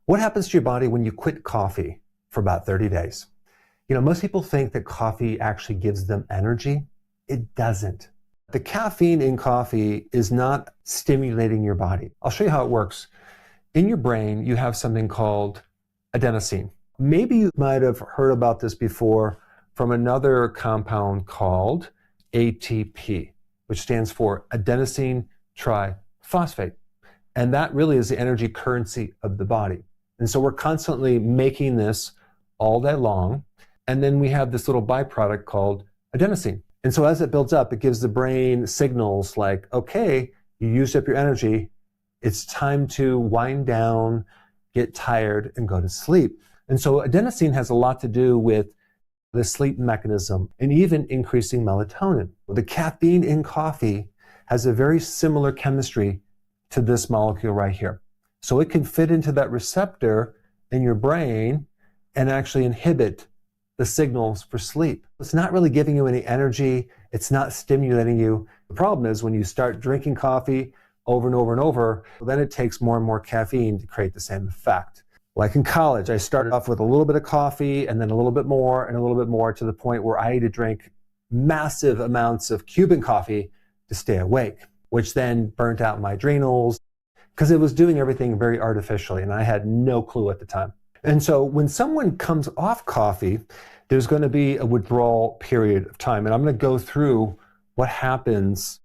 What happens to your body when you quit coffee for about 30 days? Most people think that coffee actually gives them energy. It doesn't. The caffeine in coffee is not stimulating your body. I'll show you how it works. In your brain, you have something called adenosine. Maybe you might have heard about this before from another compound called ATP, which stands for adenosine triphosphate. And that really is the energy currency of the body. And so we're constantly making this all day long. And then we have this little byproduct called adenosine. And so as it builds up, it gives the brain signals like, okay, you used up your energy. It's time to wind down, get tired, and go to sleep. And so adenosine has a lot to do with the sleep mechanism and even increasing melatonin. The caffeine in coffee has a very similar chemistry to this molecule right here. So it can fit into that receptor in your brain and actually inhibit the signals for sleep. It's not really giving you any energy. It's not stimulating you. The problem is when you start drinking coffee over and over and over, then it takes more and more caffeine to create the same effect. Like in college, I started off with a little bit of coffee and then a little bit more and a little bit more to the point where I had to drink massive amounts of Cuban coffee to stay awake, which then burnt out my adrenals because it was doing everything very artificially and I had no clue at the time. And so when someone comes off coffee, there's going to be a withdrawal period of time. And I'm going to go through what happens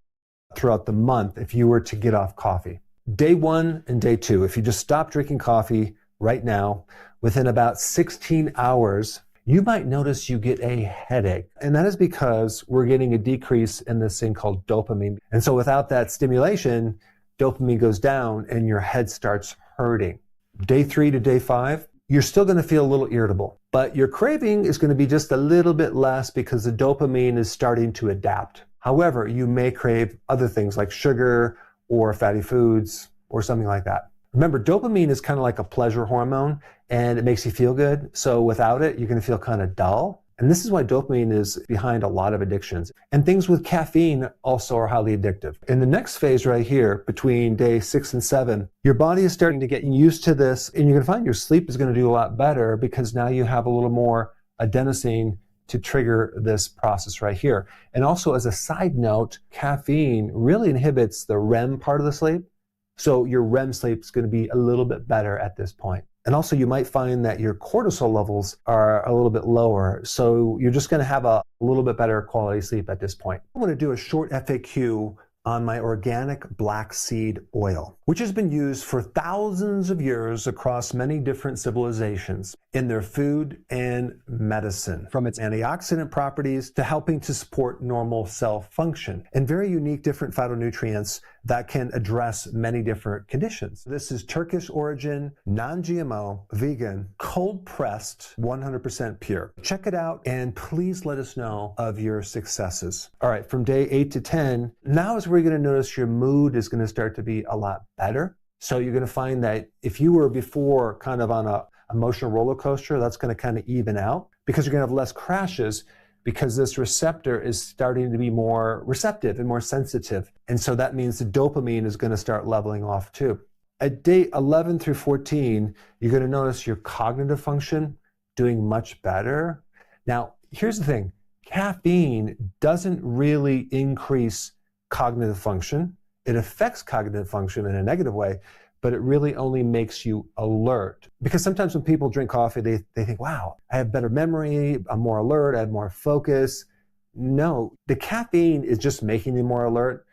throughout the month if you were to get off coffee. Day 1 and day 2, if you just stop drinking coffee right now, within about 16 hours, you might notice you get a headache. And that is because we're getting a decrease in this thing called dopamine. And so without that stimulation, dopamine goes down and your head starts hurting. Day 3 to day 5, you're still going to feel a little irritable, but your craving is going to be just a little bit less because the dopamine is starting to adapt. However, you may crave other things like sugar or fatty foods or something like that. Remember, dopamine is kind of like a pleasure hormone and it makes you feel good. So without it, you're going to feel kind of dull. And this is why dopamine is behind a lot of addictions. And things with caffeine also are highly addictive. In the next phase right here, between day 6 and 7, your body is starting to get used to this and you're going to find your sleep is going to do a lot better because now you have a little more adenosine to trigger this process right here. And also as a side note, caffeine really inhibits the REM part of the sleep. So your REM sleep is going to be a little bit better at this point. And also you might find that your cortisol levels are a little bit lower. So you're just going to have a little bit better quality sleep at this point. I want to do a short FAQ on my organic black seed oil, which has been used for thousands of years across many different civilizations in their food and medicine, from its antioxidant properties to helping to support normal cell function and very unique different phytonutrients that can address many different conditions. This is Turkish origin, non-GMO, vegan, cold pressed, 100% pure. Check it out and please let us know of your successes. All right, from day 8 to 10, now is where you're going to notice your mood is going to start to be a lot better. So you're going to find that if you were before kind of on a emotional roller coaster, that's going to kind of even out because you're going to have less crashes because this receptor is starting to be more receptive and more sensitive. And so that means the dopamine is going to start leveling off too. At day 11 through 14, you're going to notice your cognitive function doing much better. Now, here's the thing. Caffeine doesn't really increase cognitive function. It affects cognitive function in a negative way, but it really only makes you alert. Because sometimes when people drink coffee, they think, wow, I have better memory, I'm more alert, I have more focus. No, the caffeine is just making you more alert,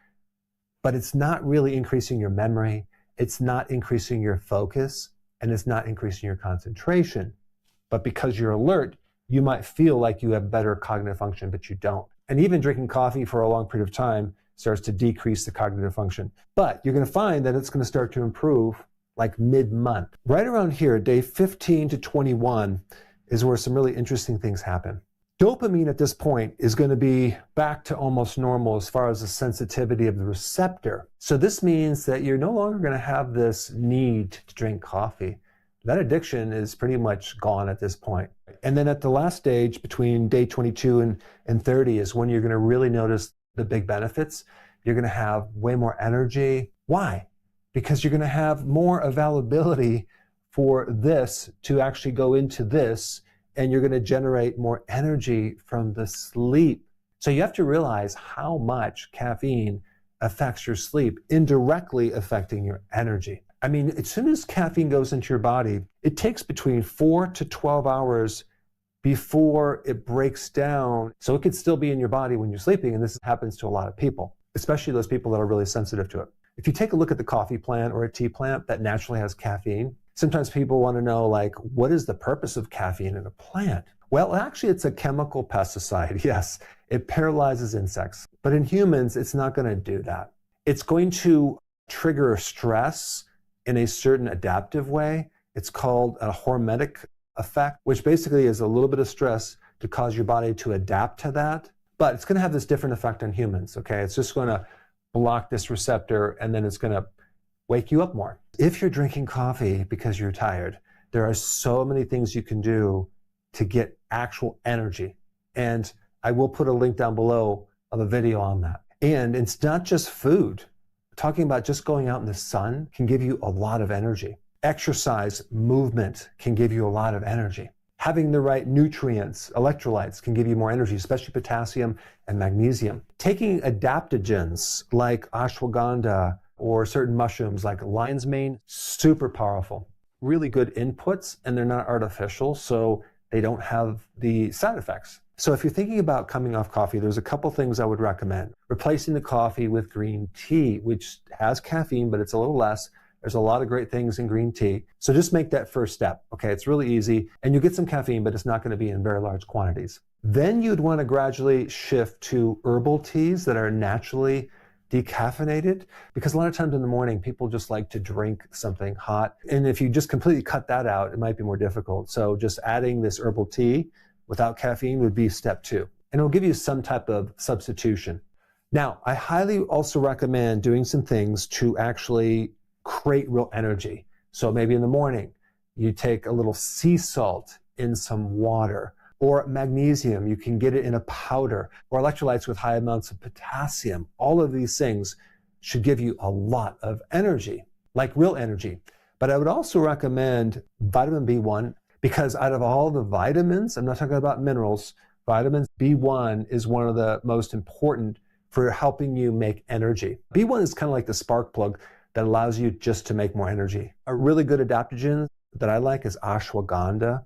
but it's not really increasing your memory, it's not increasing your focus, and it's not increasing your concentration. But because you're alert, you might feel like you have better cognitive function, but you don't. And even drinking coffee for a long period of time starts to decrease the cognitive function. But you're going to find that it's going to start to improve like mid-month. Right around here, day 15 to 21 is where some really interesting things happen. Dopamine at this point is going to be back to almost normal as far as the sensitivity of the receptor. So this means that you're no longer going to have this need to drink coffee. That addiction is pretty much gone at this point. And then at the last stage, between day 22 and 30 is when you're going to really notice the big benefits. You're going to have way more energy. Why? Because you're going to have more availability for this to actually go into this, and you're going to generate more energy from the sleep. So you have to realize how much caffeine affects your sleep, indirectly affecting your energy. I mean, as soon as caffeine goes into your body, it takes between 4 to 12 hours before it breaks down. So it could still be in your body when you're sleeping, and this happens to a lot of people, especially those people that are really sensitive to it. If you take a look at the coffee plant or a tea plant that naturally has caffeine, sometimes people want to know, like, what is the purpose of caffeine in a plant? Well, actually, it's a chemical pesticide. Yes, it paralyzes insects. But in humans, it's not going to do that. It's going to trigger stress in a certain adaptive way. It's called a hormetic effect, which basically is a little bit of stress to cause your body to adapt to that. But it's going to have this different effect on humans, okay? It's just going to block this receptor, and then it's going to wake you up more. If you're drinking coffee because you're tired, there are so many things you can do to get actual energy. And I will put a link down below of a video on that. And it's not just food. Talking about just going out in the sun can give you a lot of energy. Exercise, movement can give you a lot of energy. Having the right nutrients, electrolytes, can give you more energy, especially potassium and magnesium. Taking adaptogens like ashwagandha or certain mushrooms like lion's mane, super powerful. Really good inputs, and they're not artificial, so they don't have the side effects. So if you're thinking about coming off coffee, there's a couple things I would recommend. Replacing the coffee with green tea, which has caffeine, but it's a little less. There's a lot of great things in green tea. So just make that first step. Okay, it's really easy, and you get some caffeine, but it's not going to be in very large quantities. Then you'd want to gradually shift to herbal teas that are naturally decaffeinated, because a lot of times in the morning, people just like to drink something hot. And if you just completely cut that out, it might be more difficult. So just adding this herbal tea without caffeine would be step 2. And it'll give you some type of substitution. Now, I highly also recommend doing some things to actually create real energy. So maybe in the morning, you take a little sea salt in some water, or magnesium, you can get it in a powder, or electrolytes with high amounts of potassium. All of these things should give you a lot of energy, like real energy. But I would also recommend vitamin B1, because out of all the vitamins, I'm not talking about minerals, vitamin B1 is one of the most important for helping you make energy. B1 is kind of like the spark plug that allows you just to make more energy. A really good adaptogen that I like is ashwagandha.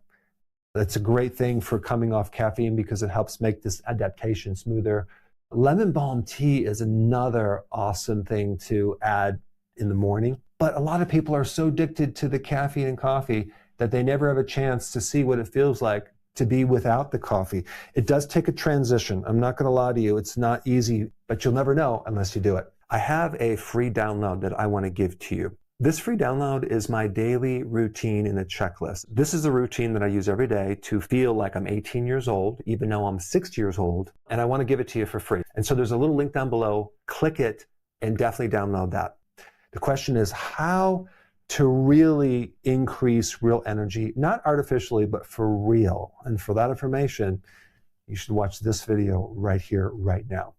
That's a great thing for coming off caffeine because it helps make this adaptation smoother. Lemon balm tea is another awesome thing to add in the morning. But a lot of people are so addicted to the caffeine and coffee that they never have a chance to see what it feels like to be without the coffee. It does take a transition. I'm not going to lie to you. It's not easy, but you'll never know unless you do it. I have a free download that I want to give to you. This free download is my daily routine in a checklist. This is a routine that I use every day to feel like I'm 18 years old, even though I'm 60 years old, and I want to give it to you for free. And so there's a little link down below. Click it and definitely download that. The question is how to really increase real energy, not artificially, but for real. And for that information, you should watch this video right here, right now.